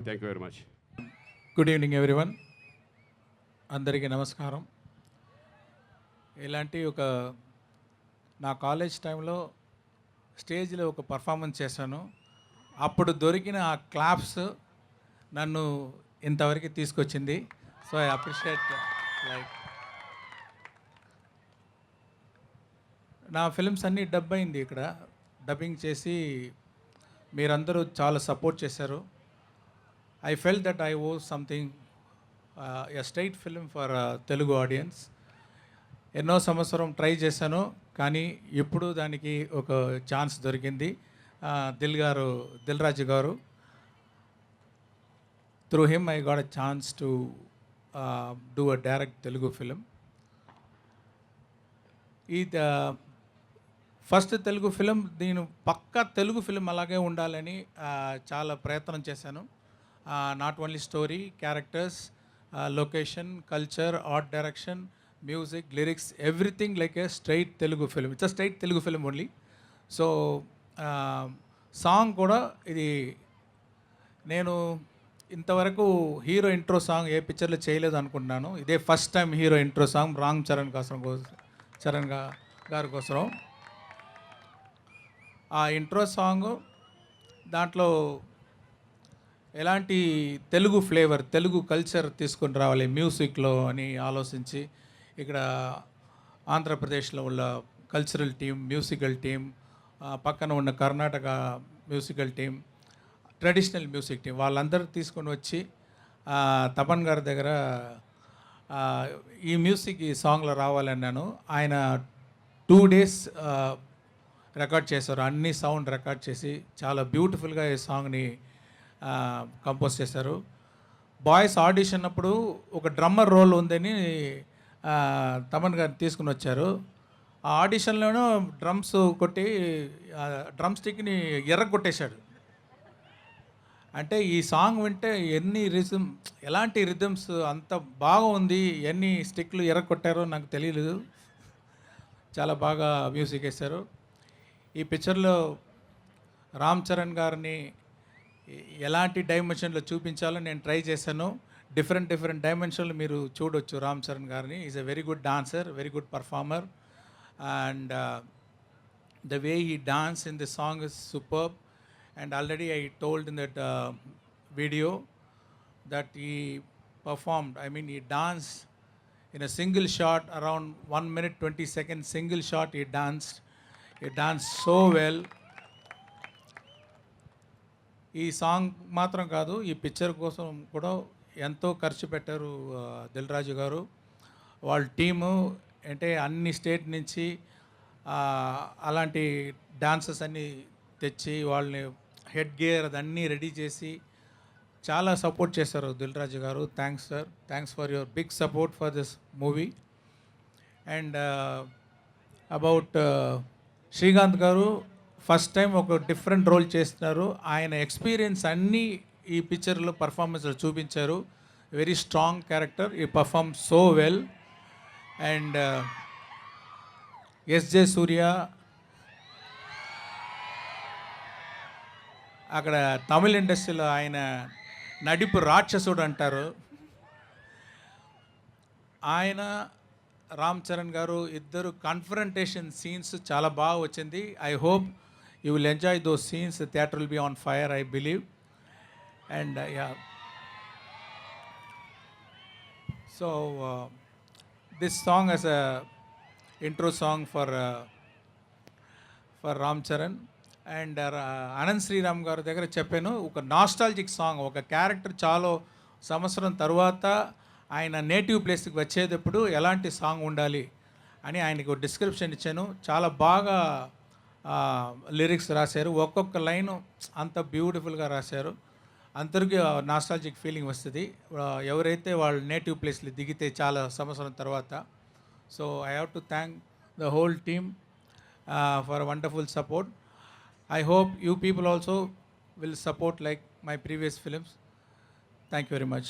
Thank you very much. Good evening everyone. అందరికీ నమస్కారం. ఇలాంటి నా కాలేజ్ టైంలో స్టేజ్లో ఒక పర్ఫార్మెన్స్ చేశాను. అప్పుడు దొరికిన ఆ క్లాప్స్ నన్ను ఇంతవరకు తీసుకొచ్చింది. సో ఐ అప్రిషియేట్ లైక్ నా ఫిల్మ్స్ అన్నీ డబ్ అయింది. ఇక్కడ డబ్బింగ్ చేసి మీరందరూ చాలా సపోర్ట్ చేశారు. I felt that I owe something, a straight film for Telugu audience. ఎన్నో సంవత్సరం ట్రై చేశాను, కానీ ఇప్పుడు దానికి ఒక ఛాన్స్ దొరికింది. దిల్ రాజు గారు, through him I got a chance to do a direct Telugu film. ఈ ఫస్ట్ తెలుగు ఫిలిం, నేను పక్కా తెలుగు ఫిలిం అలాగే ఉండాలని చాలా ప్రయత్నం చేశాను. Not only story, characters, location, culture, art direction, music, lyrics, everything like a straight Telugu film. It's a straight Telugu film only. So song కూడా ఇది నేను ఇంతవరకు హీరో ఇంట్రో సాంగ్ ఏ పిక్చర్లో చేయలేదు అనుకుంటున్నాను. ఇదే first time hero intro song Ram Charan గారి కోసం. ఆ ఇంట్రో సాంగ్ దాంట్లో ఎలాంటి తెలుగు ఫ్లేవర్, తెలుగు కల్చర్ తీసుకొని రావాలి మ్యూజిక్లో అని ఆలోచించి, ఇక్కడ ఆంధ్రప్రదేశ్లో ఉన్న కల్చరల్ టీం, మ్యూజికల్ టీం, పక్కన ఉన్న Karnataka musical team, traditional music team, వాళ్ళందరూ తీసుకొని వచ్చి తపన్ గారి దగ్గర ఈ మ్యూజిక్ ఈ సాంగ్లో రావాలన్నాను. ఆయన 2 days రికార్డ్ చేశారు. అన్ని సౌండ్ రికార్డ్ చేసి చాలా బ్యూటిఫుల్గా ఈ సాంగ్ని కంపోజ్ చేశారు. బాయ్స్ ఆడిషన్ అప్పుడు ఒక డ్రమ్మర్ రోల్ ఉందని తమన్ గారు తీసుకుని వచ్చారు. ఆ ఆడిషన్లోనూ డ్రమ్స్ కొట్టి డ్రమ్ స్టిక్ని ఎర్రగొట్టేశాడు. అంటే ఈ సాంగ్ వింటే ఎలాంటి రిథమ్స్ అంత బాగుంది, ఎన్ని స్టిక్లు ఎర్రగొట్టారో నాకు తెలియలేదు. చాలా బాగా మ్యూజిక్ వేశారు. ఈ పిక్చర్లో రామ్ చరణ్ గారిని ఎలాంటి డైమెన్షన్లో చూపించాలో నేను ట్రై చేశాను. డిఫరెంట్ డైమెన్షన్లు మీరు చూడొచ్చు రామ్ చరణ్ గారిని. Is a very good dancer, very good performer, and the way he dance in the song is superb. And already I told in that video that he performed, I mean he danced in a single shot around 1 minute 20 seconds, single shot he danced so well. ఈ song మాత్రం కాదు, ఈ picture కోసం కూడా ఎంతో ఖర్చు పెట్టారు దిల్ రాజు గారు. వాళ్ళ టీము అంటే అన్ని స్టేట్ నుంచి అలాంటి డాన్సర్స్ అన్నీ తెచ్చి వాళ్ళని హెడ్ గేర్ అదన్నీ రెడీ చేసి చాలా సపోర్ట్ చేశారు Dil Raju garu. Thanks sir, thanks for your big support for this movie. And about Srikanth garu, first time ఒక డిఫరెంట్ రోల్ చేస్తున్నారు. ఆయన ఎక్స్పీరియన్స్ అన్నీ ఈ పిక్చర్లో పర్ఫార్మెన్స్లో చూపించారు. వెరీ స్ట్రాంగ్ క్యారెక్టర్, ఈ perform so well. And SJ Surya అక్కడ తమిళ ఇండస్ట్రీలో ఆయన నడిపు రాక్షసుడు అంటారు. ఆయన రామ్ చరణ్ గారు ఇద్దరు కన్ఫరంటేషన్ సీన్స్ చాలా బాగా వచ్చింది. I hope you will enjoy those scenes. The theatre will be on fire, I believe. And yeah, so this song is a intro song for Ram Charan. And Anand Sriram garu దగ్గర చెప్పాను, ఒక nostalgic song, ఒక character చాలా సంవత్సరం తర్వాత ఆయన native ప్లేస్కి వచ్చేటప్పుడు ఎలాంటి సాంగ్ ఉండాలి అని ఆయనకు డిస్క్రిప్షన్ ఇచ్చాను. చాలా బాగా లిరిక్స్ రాశారు. ఒక్కొక్క లైను అంత బ్యూటిఫుల్గా రాశారు. అందరికీ నాస్టాలజిక్ ఫీలింగ్ వస్తుంది ఎవరైతే వాళ్ళ నేటివ్ ప్లేస్లో దిగితే చాలా సంవత్సరం తర్వాత. So I have to thank the whole team for wonderful support. I hope you people also will support like my previous films. Thank you very much.